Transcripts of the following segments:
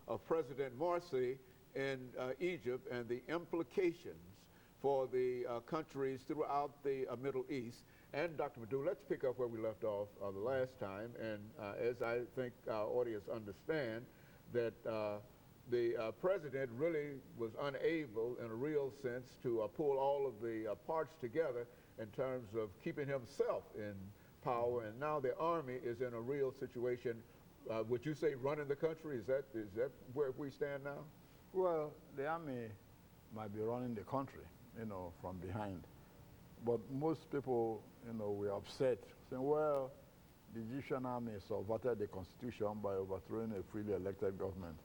of President Morsi in Egypt and the implications for the countries throughout the Middle East. And Dr. LMadu, let's pick up where we left off the last time. And as I think our audience understand, that the president really was unable, in a real sense, to pull all of the parts together in terms of keeping himself in power. And now the army is in a real situation. Would you say running the country? Is that where we stand now? Well, the army might be running the country, from behind. But most people, were upset, saying, well, the Egyptian army subverted the constitution by overthrowing a freely elected government.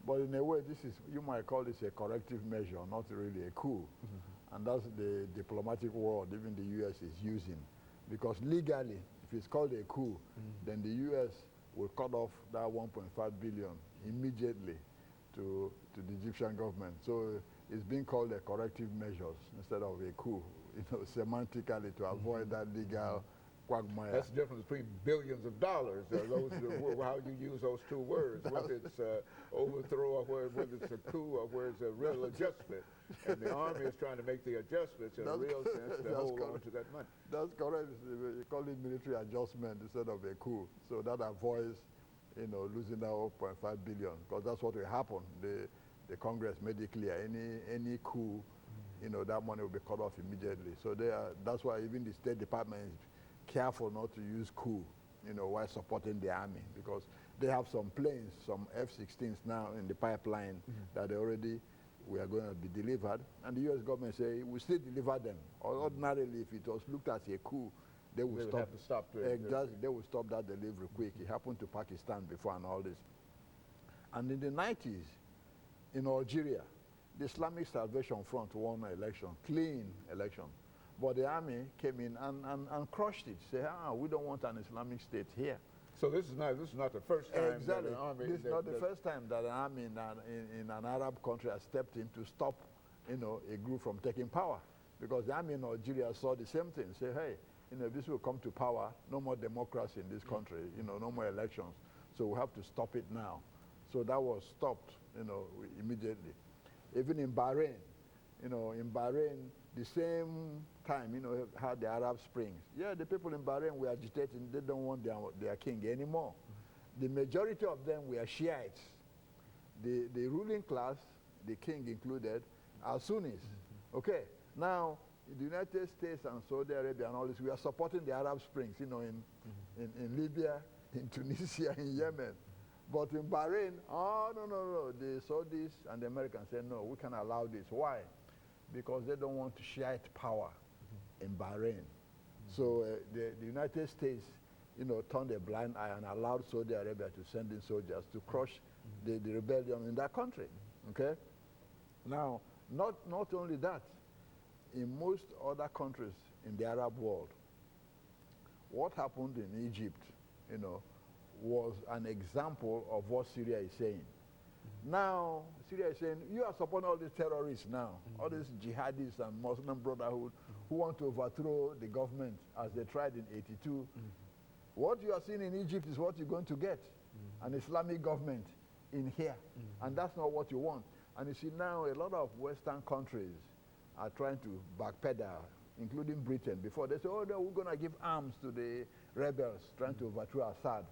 But in a way, you might call this a corrective measure, not really a coup. And that's the diplomatic word even the U.S. is using. Because legally, if it's called a coup, then the U.S. will cut off that 1.5 billion immediately to the Egyptian government. So it's being called a corrective measures instead of a coup, semantically, to avoid that legal quagmire. That's the difference between billions of dollars. How you use those two words, whether it's overthrow or whether it's a coup or whether it's a real adjustment. And the army is trying to make the adjustments in a real sense to hold on to that money. That's correct. You call it military adjustment instead of a coup. So that avoids, losing that 1.5 billion, because that's what will happen. The Congress made it clear. Any coup, that money will be cut off immediately. So that's why even the State Department is careful not to use coup, while supporting the army, because they have some planes, some F-16s now in the pipeline that we are going to be delivered, and the U.S. government say we still deliver them. Ordinarily, if it was looked at a coup, they would stop that delivery quick. It happened to Pakistan before and all this. And in the 90s, in Algeria, the Islamic Salvation Front won an election, clean election. But the army came in and crushed it. Say, we don't want an Islamic state here. So this is not the first time that an army... This is not the first time that an army in an Arab country has stepped in to stop, a group from taking power. Because the army in Algeria saw the same thing. Say, hey, if this will come to power, no more democracy in this country, no more elections. So we have to stop it now. So that was stopped, immediately. Even in Bahrain, the same time, had the Arab Springs. Yeah, the people in Bahrain were agitating. They don't want their king anymore. The majority of them were Shiites. The ruling class, the king included, are Sunnis. Okay, now, the United States and Saudi Arabia and all this, we are supporting the Arab Springs, in Libya, in Tunisia, in Yemen. But in Bahrain, no. The Saudis and the Americans said, no, we can't allow this. Why? Because they don't want Shiite power in Bahrain. So the United States, turned a blind eye and allowed Saudi Arabia to send in soldiers to crush the rebellion in that country. Okay? Now, not only that, in most other countries in the Arab world, what happened in Egypt, was an example of what Syria is saying. Now, Syria is saying, you are supporting all these terrorists now, all these jihadists and Muslim Brotherhood who want to overthrow the government as they tried in '82. What you are seeing in Egypt is what you're going to get, an Islamic government in here. And that's not what you want. And you see now a lot of Western countries are trying to backpedal, including Britain. Before they say, oh no, we're going to give arms to the rebels trying to overthrow Assad.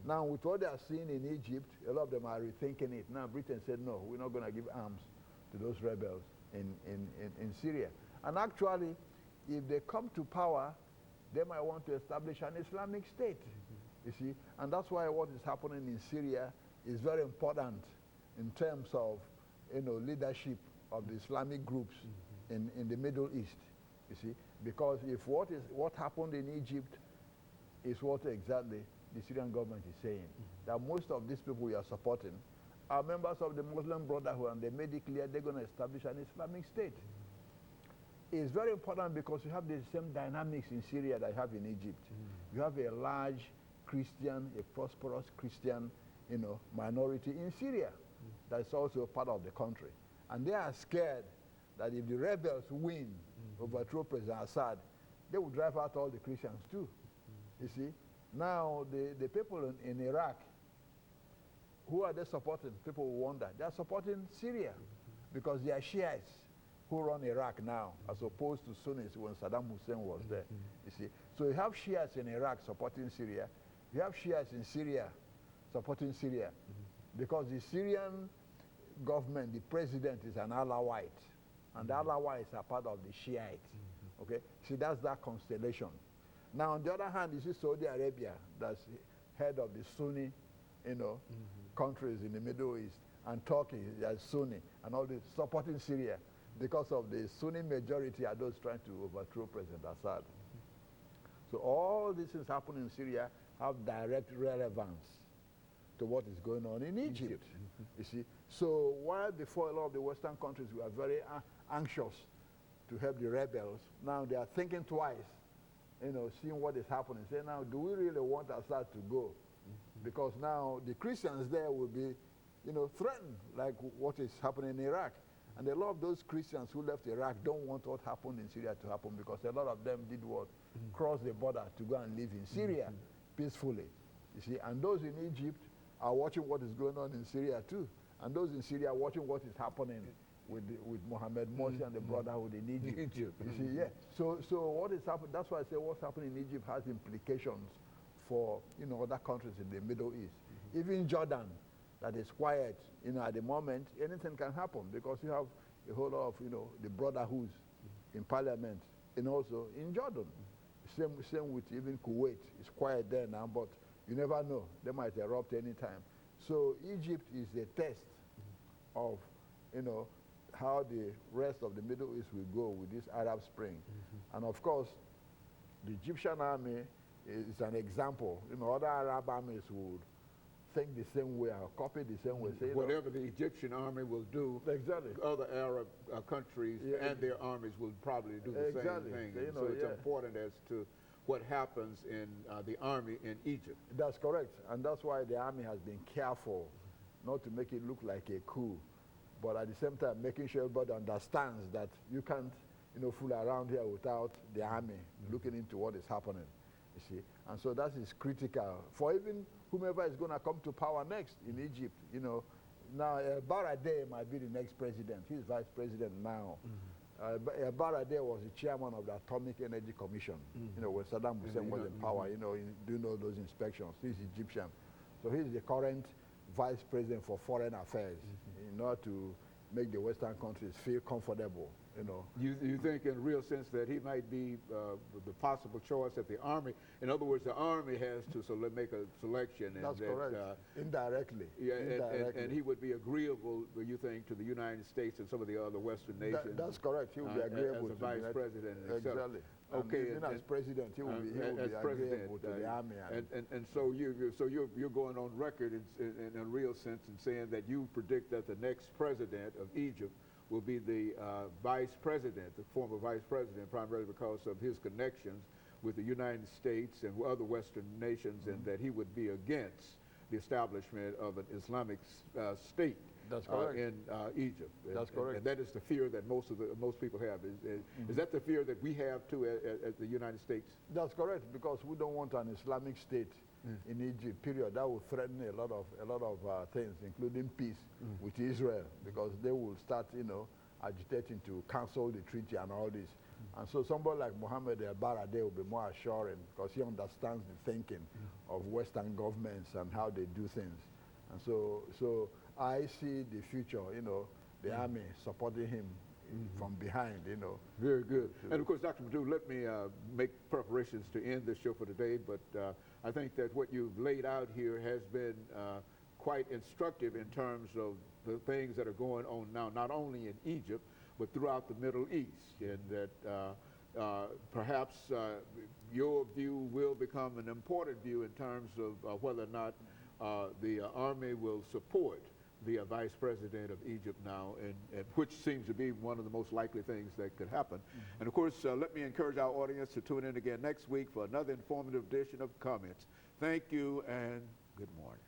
Now with what they are seeing in Egypt, a lot of them are rethinking it. Now Britain said, no, we're not going to give arms to those rebels in Syria. And actually, if they come to power, they might want to establish an Islamic state, you see. And that's why what is happening in Syria is very important in terms of, leadership of the Islamic groups in the Middle East, you see. Because if what happened in Egypt is what exactly the Syrian government is saying, that most of these people we are supporting are members of the Muslim Brotherhood, and they made it clear they're going to establish an Islamic state. It's very important because you have the same dynamics in Syria that you have in Egypt. You have a large Christian, a prosperous Christian, minority in Syria that's also part of the country. And they are scared that if the rebels win, overthrow President Assad, they will drive out all the Christians too. You see? Now, the people in Iraq who are they supporting? People will wonder. They are supporting Syria because they are Shiites who run Iraq now, as opposed to Sunnis when Saddam Hussein was there. You see, so you have Shiites in Iraq supporting Syria. You have Shiites in Syria supporting Syria, because the Syrian government, the president is an Alawite, and the Alawites are part of the Shiites. Okay, see, that's that constellation. Now, on the other hand, you see Saudi Arabia, that's head of the Sunni, countries in the Middle East, and Turkey, that's Sunni, and all this supporting Syria because of the Sunni majority are those trying to overthrow President Assad. So all these things happening in Syria have direct relevance to what is going on in Egypt. You see, so while before a lot of the Western countries were very anxious to help the rebels, now they are thinking twice, seeing what is happening. Say, now, do we really want Assad to go? Because now the Christians there will be, threatened, like what is happening in Iraq. And a lot of those Christians who left Iraq don't want what happened in Syria to happen, because a lot of them did what? Cross the border to go and live in Syria peacefully. You see, and those in Egypt are watching what is going on in Syria too. And those in Syria are watching what is happening with Mohammed Morsi and the Brotherhood in Egypt. You see, yeah. So what is happening, that's why I say what's happening in Egypt has implications for, other countries in the Middle East. Even Jordan, that is quiet, at the moment, anything can happen, because you have a whole lot of, the brotherhoods in parliament, and also in Jordan. Same with even Kuwait. It's quiet there now, but you never know. They might erupt anytime. So Egypt is a test of, how the rest of the Middle East will go with this Arab Spring. And of course, the Egyptian army is an example. Other Arab armies would think the same way or copy the same way. Say, whatever the Egyptian army will do, exactly, other Arab countries and their armies will probably do the same thing. So it's important as to what happens in the army in Egypt. That's correct. And that's why the army has been careful not to make it look like a coup, but at the same time making sure everybody understands that you can't fool around here without the army looking into what is happening. You see, and so that is critical for even whomever is going to come to power next in Egypt. Now Baradei might be the next president. He's vice president now. Baradei was the chairman of the Atomic Energy Commission. When Saddam Hussein was in power, doing all those inspections. He's Egyptian, so he's the current vice president for foreign affairs, in order to make the Western countries feel comfortable. You think in a real sense that he might be the possible choice of the army? In other words, the army has to make a selection. And that's correct. Indirectly. Yeah, indirectly. And he would be agreeable, you think, to the United States and some of the other Western nations. That's correct. He would be agreeable as a vice president. Exactly. Okay. And as president, he will be agreeable to the army. And so you're going on record in a real sense in saying that you predict that the next president of Egypt will be the vice president, the former vice president, primarily because of his connections with the United States and other Western nations, and that he would be against the establishment of an Islamic state. That's correct. In Egypt. That's correct. And that is the fear that most people have. Is that the fear that we have too at the United States? That's correct, because we don't want an Islamic state in Egypt, period. That will threaten a lot of things, including peace with Israel, because they will start, agitating to cancel the treaty and all this. And so somebody like Mohammed Baradei will be more assuring, because he understands the thinking of Western governments and how they do things. And so I see the future, the army supporting him from behind, Very good. And of course, Dr. LMadu, let me make preparations to end this show for today, but I think that what you've laid out here has been quite instructive in terms of the things that are going on now, not only in Egypt, but throughout the Middle East, and that perhaps your view will become an important view in terms of whether or not the army will support the vice president of Egypt now, and which seems to be one of the most likely things that could happen. And of course, let me encourage our audience to tune in again next week for another informative edition of Comments. Thank you and good morning.